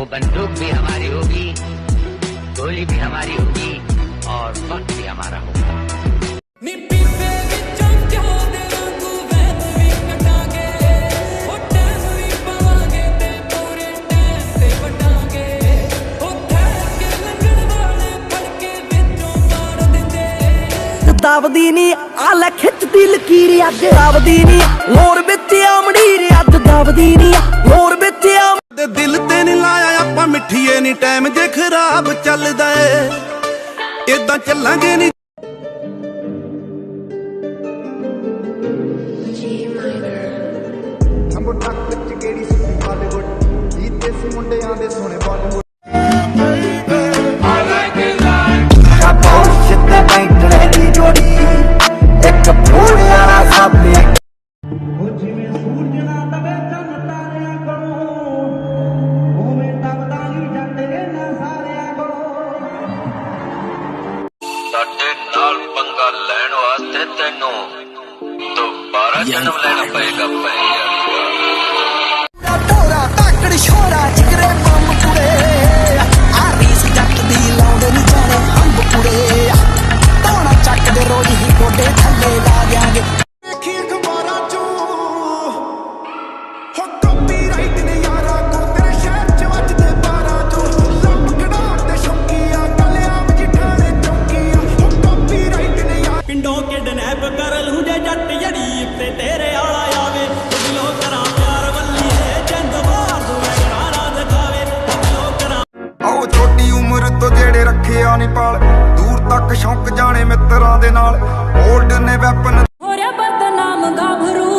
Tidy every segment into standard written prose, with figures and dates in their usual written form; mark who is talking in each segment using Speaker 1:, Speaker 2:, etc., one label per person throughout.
Speaker 1: वो बंदूक भी हमारी होगी, गोली भी हमारी होगी और वक्त भी हमारा होगा।
Speaker 2: दबदी नी आले खिचदी लकीर अग दबदी नी लोर विच आमड़ीर अग दबदी नी लोर विच
Speaker 3: दिल ते नी लाया आपां मिठीए नी टाइम जे खराब चलदा ए इदां चलांगे नी।
Speaker 4: नंबर तक विच केड़ी सुनी बॉलीवुड जीते सी मुंडियां दे सोने बॉलीवुड
Speaker 5: ਸਾਡੇ ਨਾਲ ਪੰਗਾ ਲੈਣ ਵਾਸਤੇ ਤੈਨੂੰ ਦੁਬਾਰਾ ਜਨਮ ਲੈਣਾ ਪਏਗਾ
Speaker 2: ਤੋਰਾ ਤਾਕੜ ਛੋਰਾ ਜਿਗਰੇ ਬੰਬ ਕੁੜੇ ਆ ਰੀਸ ਜੱਟ ਦੀ ਲਾਉਂਦੇ ਨੀ ਜਾਣੇ ਅੰਬ ਕੁੜੇ ਤੋਣਾ ਚੱਕ ਦੇ ਰੋਜ਼ ਹੀ ਗੋਡੇ ਥੱਲੇ ਲਾ ਦਿਆਂਗੇ ਵੇਖੀ ਅਖਬਾਰਾਂ ਚੋਂ ਹੋ ਕਾਪੀਰਾਈਟ ਨੇ ਯਾਰਾ ਕੋ ਤੇਰੇ ਸ਼ਹਿਰ ਚ ਵੱਜਦੇ 12 ਚੋਂ ਲੱਭ ਕਢਾਉਣ ਦੇ ਸ਼ੌਕੀਆ ਗਲਿਆਂ ਵਿੱਚ ਠਾਣੇ ਚੌਕੀਆਂ ਹੋ ਕਾਪੀਰਾਈਟ ਨੇ ਯਾਰ
Speaker 6: ਪਿੰਡੋਂ ਕਿਡਨੈਪ ਕਰ ਲੂ ਜੇ ਜੱਟ ਜੜੀ ਉੱਤੇ ਤੇਰੇ ਆਲਾ ਆਵੇ ਦਿਲੋਂ ਕਰਾਂ ਪਿਆਰ ਵੱਲੀਏ ਚੰਦ ਮਾਰ ਦੂ ਗਾਣਾ ਦਿਖਾਵੇ ਦਿਲੋਂ ਕਰਾਂ
Speaker 4: ਆਓ ਛੋਟੀ ਉਮਰ ਤੋਂ ਜਿਹੜੇ ਰੱਖਿਆ ਨੀ ਪਾਲ ਦੂਰ ਤੱਕ ਸ਼ੌਂਕ ਜਾਣੇ ਮਿੱਤਰਾਂ ਦੇ ਨਾਲ ਓਲਡ ਨੇ ਵੈਪਨ
Speaker 7: ਹੋਰਿਆ ਬਦਨਾਮ ਗਾਭਰੂ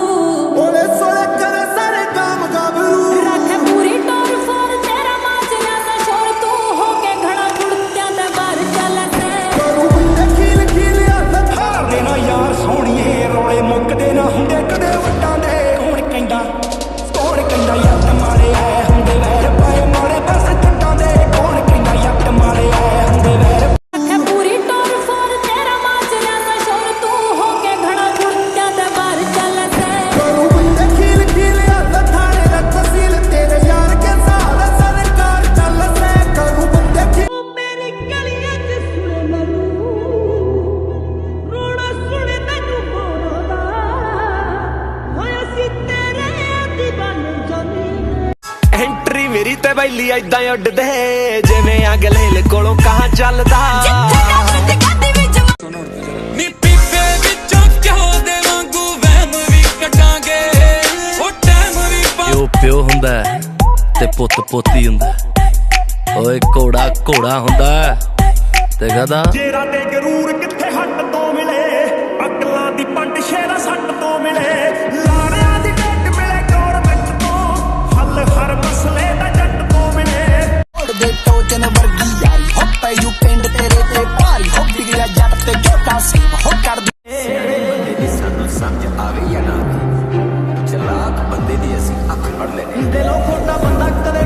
Speaker 4: ਓਲੇ ਸੋਲੇ ਕਰ ਸਾਰੇ ਕੰਮ ਗਾਭਰੂ
Speaker 7: ਰੱਖੇ ਪੂਰੀ ਟੋਰ ਫੋਰ ਤੇਰਾ ਮਾਚਿਆ ਦਾ ਸ਼ੋਰ ਤੂੰ ਹੋ ਕੇ ਘੜਾ ਕੁੜਤਿਆਂ ਤੇ ਬਾਹਰ ਚੱਲ ਸੇ
Speaker 4: ਕਰੂ ਬੰਦੇ ਖੀਲ ਖੀਲ ਹੱਥ
Speaker 6: ਹਾਰ ਦੇ ਨਾ ਯਾਰ ਸੋਹਣੀਏ ਰੋਲੇ ਮੁੱਕਦੇ ਨਾ ਹੁੰਦੇ ਕਦੇ ਵੱਟਾਂ ਦੇ ਕੌਣ ਕਹਿੰਦਾ ਯੱਟ ਮਾਰੇ ਐ ਹੁੰਦੇ ਵੈਰ ਪਾਏ ਮਾਰੇ ਬਸ ਜੱਟਾਂ ਦੇ ਕੌਣ ਕਹਿੰਦਾ ਯੱਟ ਮਾਰੇ ਐ ਹੁੰਦੇ ਵੈਰ
Speaker 7: ਰੱਖੇ ਪੂਰੀ ਟੋਰ ਫੋਰ ਤੇਰਾ ਮਾਚਿਆ ਦਾ ਸ਼ੋਰ ਤੂੰ ਹੋ ਕੇ ਘੜਾ ਕੁੜਤਿਆਂ ਤੇ ਬਾਹਰ ਚੱਲ ਸੇ
Speaker 4: ਕਰੂ ਬੰਦੇ ਖੀਲ ਖੀਲ ਹੱਥ ਥਾਣੇ ਦਾ ਤਸੀਲ ਤੇਰੇ ਯਾਰ ਕੇ ਸਾਲ ਸਰਕਾਰ ਚੱਲ ਸੇ ਕਰੂ ਬੰਦੇ ਖੀਲ
Speaker 7: ਮੇਰੀ ਗਲੀਆਂ 'ਚ ਸੁਣੇ ਮਰੂ ਰੋਣਾ ਸੁਣੇ ਤੈਨੂੰ ਮੋਰਦਾ ਹੋਇਆ ਸੀ ਤੇਰੇ ਦੀਵਾਨੇ ਜਾਨੀ
Speaker 6: ਐਂਟਰੀ ਮੇਰੀ ਤੇ ਬੈਲੀ ਐਦਾਂ ਉੱਡਦੇ ਜਿਵੇਂ ਅਗਲੇ ਕੋਲੋਂ ਕਹਾਂ ਚੱਲਦਾ ਨੀ ਪੀਪੇ ਵਿੱਚੋਂ ਕਿਉਂ ਦੇ ਵਾਂਗੂ ਵਹਿਮ ਵੀ ਕੱਢਾਂਗੇ ਉਹ ਟਾਈਮ ਵੀ
Speaker 8: ਪਿਓ ਹੁੰਦਾ ਤੇ ਪੁੱਤ ਪੋਤੀ ਹੁੰਦਾ ਓਏ ਘੋੜਾ ਘੋੜਾ ਹੁੰਦਾ ਤੇ ਗਧਾ
Speaker 6: ਜੇਰਾ ਤੇ ਗਰੂਰ ਕਿੱਥੇ ਹੱਟ ਤੋਂ ਮਿਲੇ ਅਕਲਾਂ ਦੀ ਪੰਡ ਸ਼ੇਰਾ ਸੱਟ ਤੋਂ ਮਿਲੇ ਲਾੜਿਆਂ ਦੀ ਡੱਟ ਮਿਲੇ ਗੌਰਮੈਂਟ ਤੋਂ ਹੱਲ ਹਰ ਮਸਲੇ ਦਾ ਜੱਟ ਤੋਂ ਮਿਲੇ
Speaker 2: ਦੇ ਟੋਜਨ ਵਰਗੀ ਯਾਰੀ ਹੋ ਪੈ ਯੂ ਪਿੰਡ ਤੇਰੇ ਤੇ ਭਾਰੀ ਹੋ ਬਿਗੜਿਆ ਜੱਟ ਤੇ ਜੋਟਾ ਸੀ ਹੋ ਕਰ
Speaker 5: ਬੰਦੇ ਦੀ ਸਾਨੂੰ ਸਮਝ ਆਵੇ ਜਾਂ ਨਾ ਆਵੇ ਚਲਾਕ ਬੰਦੇ ਦੀ ਅਸੀਂ ਅੱਖ ਫੜ ਲੈਨੇ
Speaker 6: ਦਿਲੋਂ ਖੋਟਾ ਬੰਦਾ ਕਦੇ